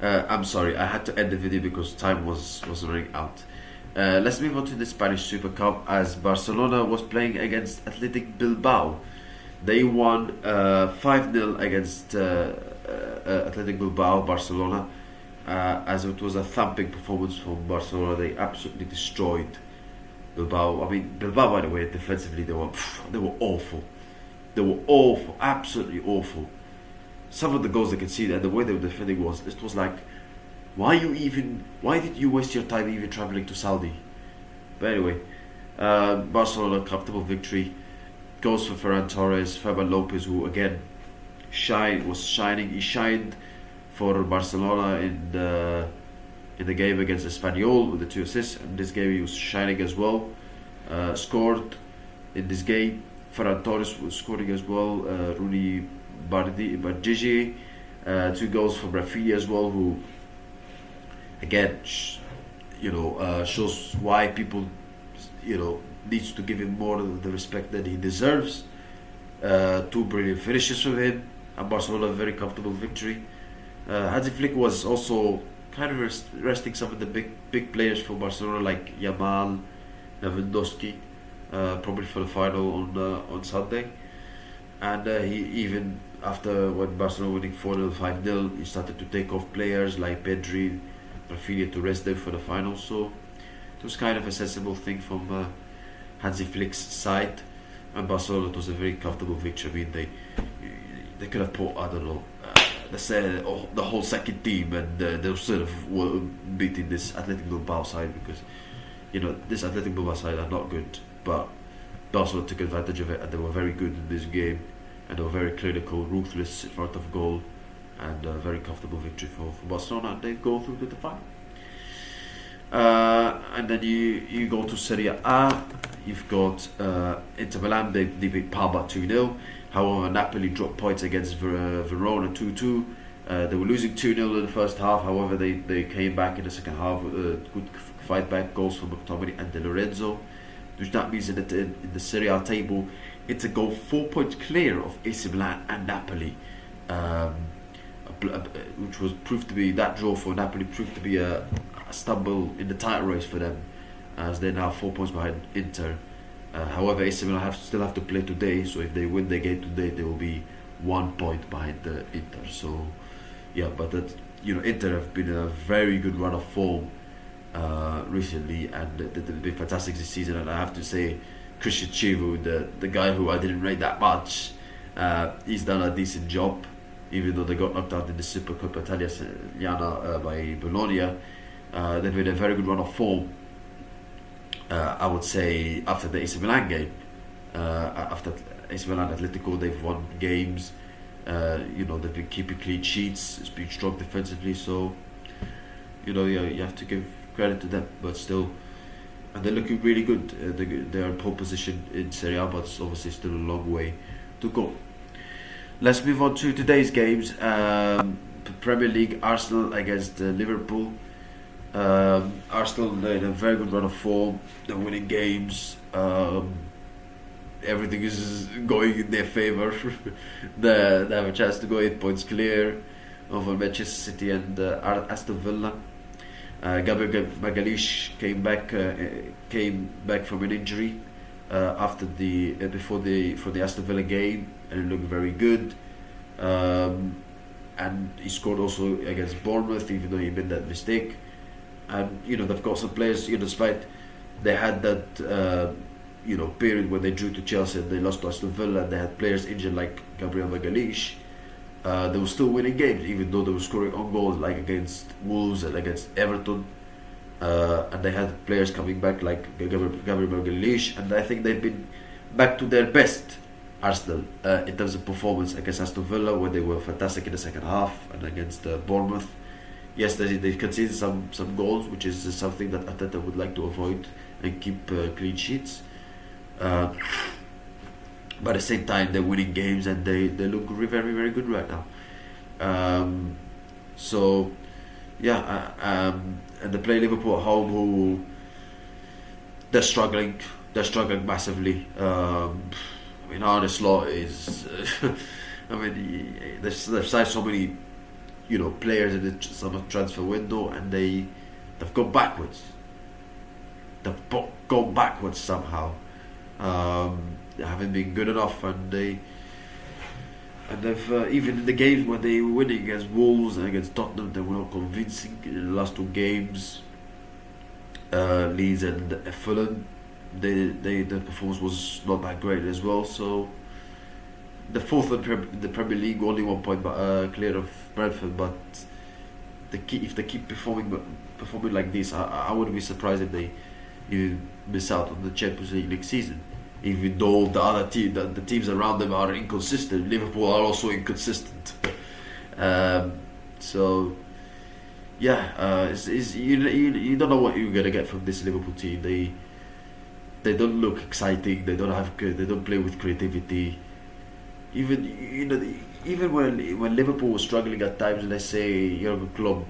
I'm sorry, I had to end the video because time was running out. Let's move on to the Spanish Super Cup as Barcelona was playing against Athletic Bilbao. They won 5-0 against Athletic Bilbao, Barcelona, as it was a thumping performance from Barcelona. They absolutely destroyed Bilbao. I mean, Bilbao, by the way, defensively they were awful. They were awful, absolutely awful. Some of the goals they conceded and the way they were defending it was like, why did you waste your time even traveling to Saudi? But anyway, Barcelona comfortable victory. Goes for Ferran Torres, Ferran Lopez, who again was shining. He shined for Barcelona in the game against Espanyol with the 2 assists. In this game he was shining as well. Scored in this game. Ferran Torres was scoring as well. Rooney Bardigi, 2 goals from Rafinha as well, who again shows why people needs to give him more of the respect that he deserves. 2 brilliant finishes from him, and Barcelona a very comfortable victory. Hansi Flick was also kind of resting some of the big players for Barcelona like Yamal, Lewandowski, probably for the final on Sunday. And he even after when Barcelona winning 4-0, 5-0, he started to take off players like Pedri, Rafinha to rest them for the final. So it was kind of a sensible thing from Hansi Flick's side, and Barcelona, it was a very comfortable victory. I mean, they could have put, I don't know, the whole second team, and they sort of were beating this Athletic Bilbao side, because this Athletic Bilbao side are not good, but Barcelona took advantage of it, and they were very good in this game, and they were very clinical, ruthless in front of goal, and a very comfortable victory for Barcelona, and they go through to the final. And then you go to Serie A. You've got Inter Milan. They beat Parma 2-0. However, Napoli dropped points against Verona 2-2. They were losing 2-0 in the first half. However, they came back in the second half with good fight back goals from McTominay and De Lorenzo, which that means in the Serie A table, it's a goal 4 points clear of AC Milan and Napoli, which was proved to be, that draw for Napoli proved to be a stumble in the title race for them, as they're now 4 points behind Inter. However, AC Milan still have to play today, so if they win their game today, they will be 1 point behind Inter. So yeah, but Inter have been in a very good run of form recently, and they've been fantastic this season. And I have to say, Christian Chivu, the guy who I didn't rate that much, he's done a decent job, even though they got knocked out in the Supercoppa Italiana by Bologna. They've been a very good run of form. I would say after the AC Milan game, after AC Milan Atletico, they've won games. They've been keeping clean sheets. It's been strong defensively. So you have to give credit to them. But still, and they're looking really good. They're in pole position in Serie A, but it's obviously still a long way to go. Let's move on to today's games. Premier League, Arsenal against Liverpool. Arsenal, they're in a very good run of form. They're winning games. Everything is going in their favour. They have a chance to go 8 points clear over Manchester City and Aston Villa. Gabriel Magalhaes came back from an injury after for the Aston Villa game, and it looked very good. And he scored also against Bournemouth, even though he made that mistake. And they've got some players. Despite they had that period where they drew to Chelsea and they lost to Aston Villa, and they had players injured like Gabriel Magalhaes, they were still winning games, even though they were scoring on goals like against Wolves and against Everton. And they had players coming back like Gabriel Magalhaes, and I think they've been back to their best, Arsenal, in terms of performance against Aston Villa, where they were fantastic in the second half, and against Bournemouth. Yes, they conceded some goals, which is something that Arteta would like to avoid and keep clean sheets. But at the same time, they're winning games, and they look very, very good right now. And they play Liverpool at home, who they're struggling massively. Arne Slot is they've signed so many players in the summer transfer window, and they've gone backwards. Gone backwards somehow. They haven't been good enough, and they've even in the games when they were winning against Wolves and against Tottenham, they were not convincing in the last two games. Leeds and Fulham, the performance was not that great as well. So the fourth in the Premier League, only 1 point clear of Brentford. But if they keep performing like this, I wouldn't be surprised if they miss out on the Champions League next season. Even though the other the teams around them are inconsistent, Liverpool are also inconsistent. So yeah, you don't know what you're gonna get from this Liverpool team. They don't look exciting. They don't play with creativity. Even when Liverpool was struggling at times, let's say Jurgen Klopp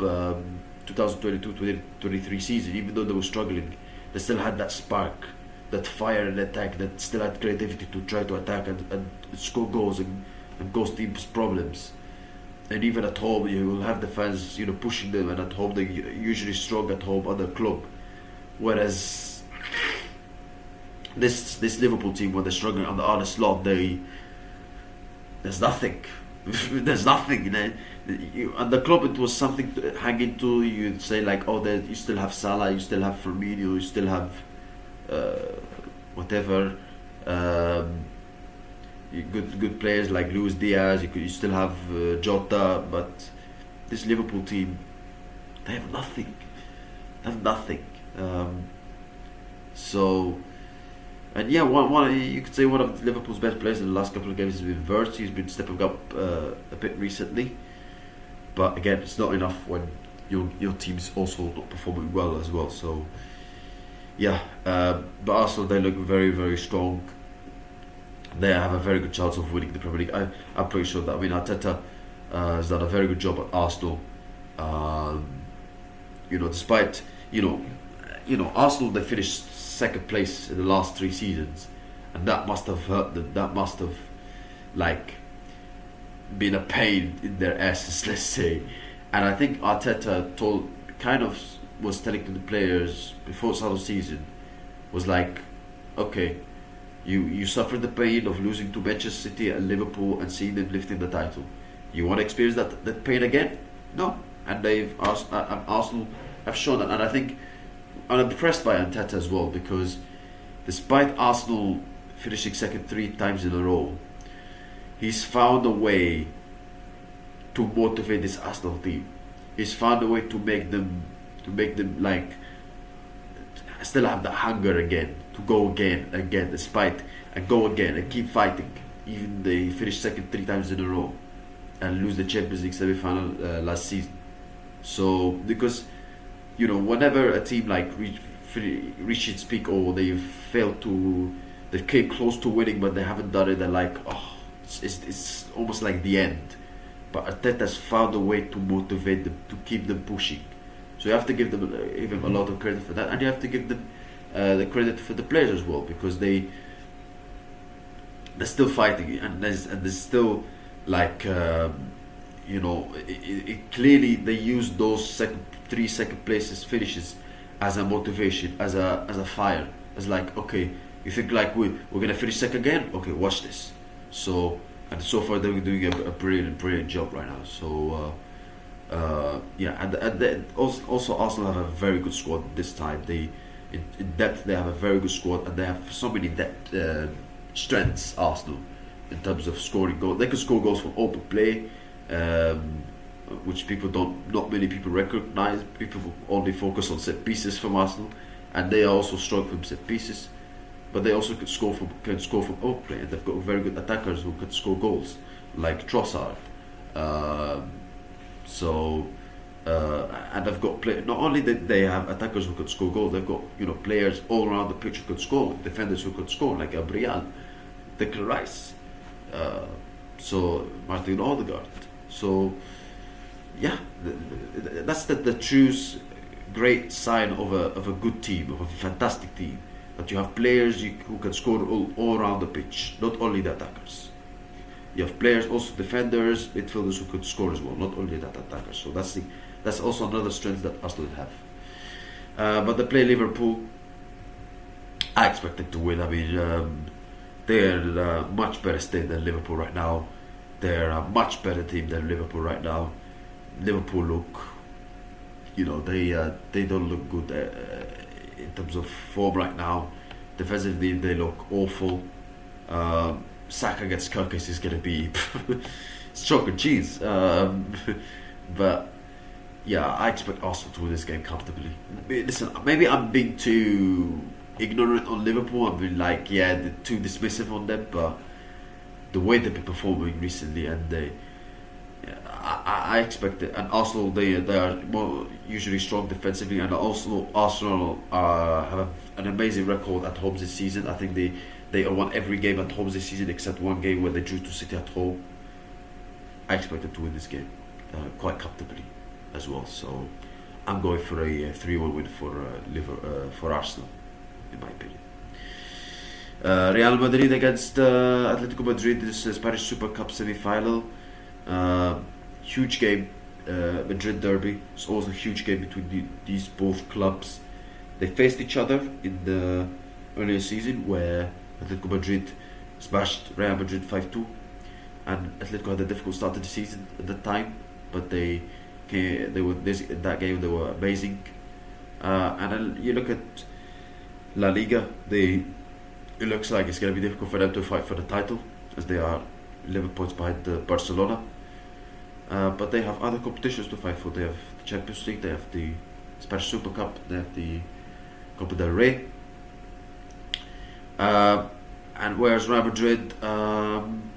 2022-2023 season, even though they were struggling, they still had that spark, that fire and attack, that still had creativity to try to attack and score goals and cause teams problems. And even at home, you will have the fans, pushing them, and at home they're usually strong at home under Klopp. Whereas this Liverpool team, when they're struggling on the Arne Slot, there's nothing. There's nothing. Under Klopp, it was something to hang into. You'd say like, you still have Salah, you still have Firmino, you still have whatever. Good players like Luis Diaz. You still have Jota, but this Liverpool team, they have nothing. They have nothing. And yeah, you could say one of Liverpool's best players in the last couple of games has been Wirtz. He's been stepping up a bit recently, but again, it's not enough when your team's also not performing well as well. So yeah, but Arsenal, they look very, very strong. They have a very good chance of winning the Premier League. I'm pretty sure that. Arteta has done a very good job at Arsenal. Despite Arsenal, they finished second place in the last 3 seasons, and that must have hurt them. That must have been a pain in their asses, let's say. And I think Arteta was telling to the players before the start of the season, was like, okay, you suffered the pain of losing to Manchester City and Liverpool and seeing them lifting the title. You want to experience that pain again? No. And Arsenal have shown that. And I think I'm impressed by Arteta as well, because despite Arsenal finishing second 3 times in a row, he's found a way to motivate this Arsenal team. He's found a way to make them still have the hunger again, to go again, despite, and go again and keep fighting. Even they finished second 3 times in a row and lose the Champions League semi-final last season. So because whenever a team reach its peak, or they came close to winning but they haven't done it, they're like, it's almost like the end. But Arteta's found a way to motivate them, to keep them pushing. So you have to give them a lot of credit for that, and you have to give them the credit for the players as well, because they're still fighting, and there's still clearly they use those 3 second places finishes as a motivation, as a fire, as like, okay, you think like we're gonna finish second again? Okay, watch this. So far they're doing a brilliant job right now. So and also Arsenal have a very good squad this time. In depth they have a very good squad, and they have so many depth strengths. Arsenal, in terms of scoring goals, they can score goals from open play, which not many people recognize. People only focus on set pieces from Arsenal, and they are also strong from set pieces. But they also can score from open play, and they've got very good attackers who can score goals, like Trossard. And they've got not only that they have attackers who could score goals, they've got players all around the pitch who could score, defenders who could score, like Gabriel, Declan Rice, Martin Odegaard. So yeah, that's the true great sign of a good team, of a fantastic team, that you have players who can score all around the pitch, not only the attackers. You have players, also defenders, midfielders who could score as well, not only that attackers. So that's also another strength that Arsenal have. But they play Liverpool. I expect them to win. I mean, they're in a much better state than Liverpool right now. They're a much better team than Liverpool right now. Liverpool look, they don't look good in terms of form right now. Defensively, they look awful. Saka against Kirkis is going to be it's chalk and cheese. But yeah, I expect Arsenal to win this game comfortably. Listen, maybe I'm being too ignorant on Liverpool. I'm being like, they're too dismissive on them, but the way they've been performing recently, and I expect it. And Arsenal, they are more usually strong defensively, and also Arsenal have an amazing record at home this season. I think they won every game at home this season except one game where they drew to City at home. I expect them to win this game quite comfortably as well. So I'm going for a 3-1 win for Arsenal, in my opinion. Real Madrid against Atletico Madrid. This is Spanish Super Cup semi-final. Huge game, Madrid derby. It's also a huge game between these both clubs. They faced each other in the earlier season where Atletico Madrid smashed Real Madrid 5-2, and Atletico had a difficult start to the season at the time, but in that game they were amazing. And then you look at La Liga, it looks like it's going to be difficult for them to fight for the title, as they are 11 points behind Barcelona. But they have other competitions to fight for. They have the Champions League, they have the Spanish Super Cup, they have the Copa del Rey. And whereas Real Madrid, and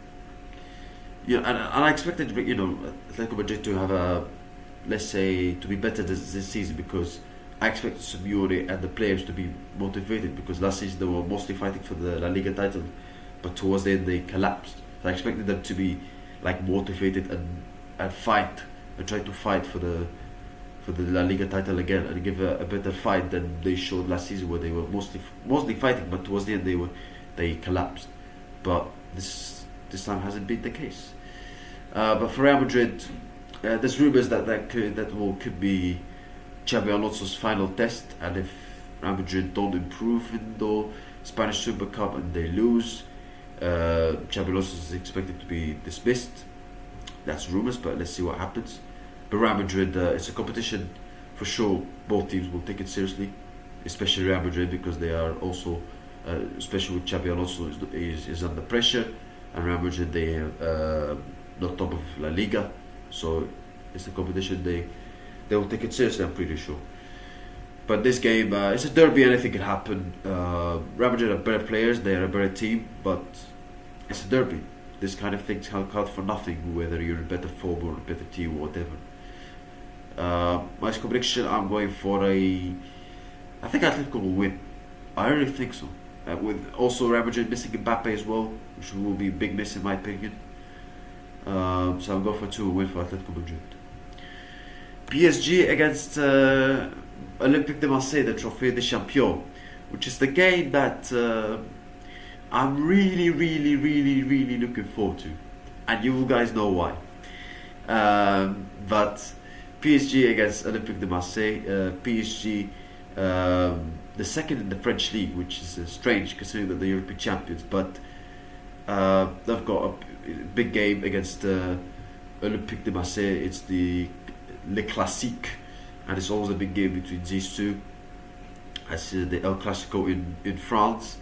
I expected, Atletico Madrid to have let's say, to be better this season, because I expected Simeone and the players to be motivated, because last season they were mostly fighting for the La Liga title, but towards the end they collapsed. So I expected them to be like motivated and fight and try to fight for the La Liga title again, and give a better fight than they showed last season, where they were mostly fighting, but towards the end they collapsed. But this time hasn't been the case. But for Real Madrid, there's rumours that could be Xabi Alonso's final test, and if Real Madrid don't improve in the Spanish Super Cup and they lose, Xabi Alonso is expected to be dismissed. That's rumours, but let's see what happens. But Real Madrid, it's a competition for sure. Both teams will take it seriously, especially Real Madrid, because they are also, especially with Xabi Alonso is under pressure, and Real Madrid, they are not top of La Liga, so it's a competition they will take it seriously, I'm pretty sure. But this game, it's a derby, anything can happen. Real Madrid are better players, they are a better team, but it's a derby. This kind of things can't count for nothing, whether you're in better form or a better team or whatever. My prediction, I'm going for I think Atletico will win. I really think so. With also Real Madrid missing Mbappe as well, which will be a big miss in my opinion. So I'm going for 2 win for Atletico Madrid. PSG against Olympique de Marseille, the Trophée des Champions, which is the game that I'm really looking forward to, and you guys know why. But PSG against Olympique de Marseille, PSG, the second in the French league, which is strange considering that they're European champions, but they've got a big game against Olympique de Marseille. It's the Le Classique, and it's always a big game between these two. As the El Clasico in France.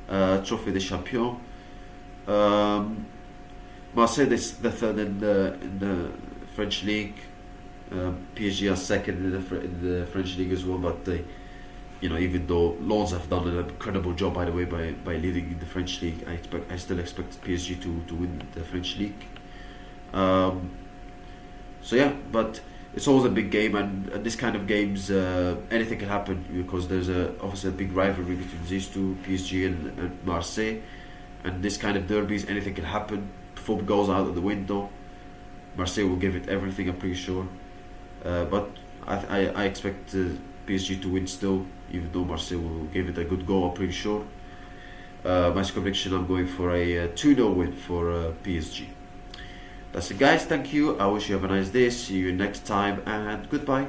Trophée des Champions. Marseille is the third in the French league. PSG are second in the French league as well, but they, even though Lens have done an incredible job, by the way, by leading the French league, I still expect PSG to win the French league. So yeah, but it's always a big game, and this kind of games, anything can happen, because there's obviously a big rivalry between these two, PSG and Marseille, and this kind of derbies, anything can happen. Football goes out of the window. Marseille will give it everything, I'm pretty sure, but I expect PSG to win still, even though Marseille will give it a good go, I'm pretty sure. My score prediction, I'm going for a 2-0 win for PSG. That's it, guys. Thank you. I wish you have a nice day. See you next time, and goodbye.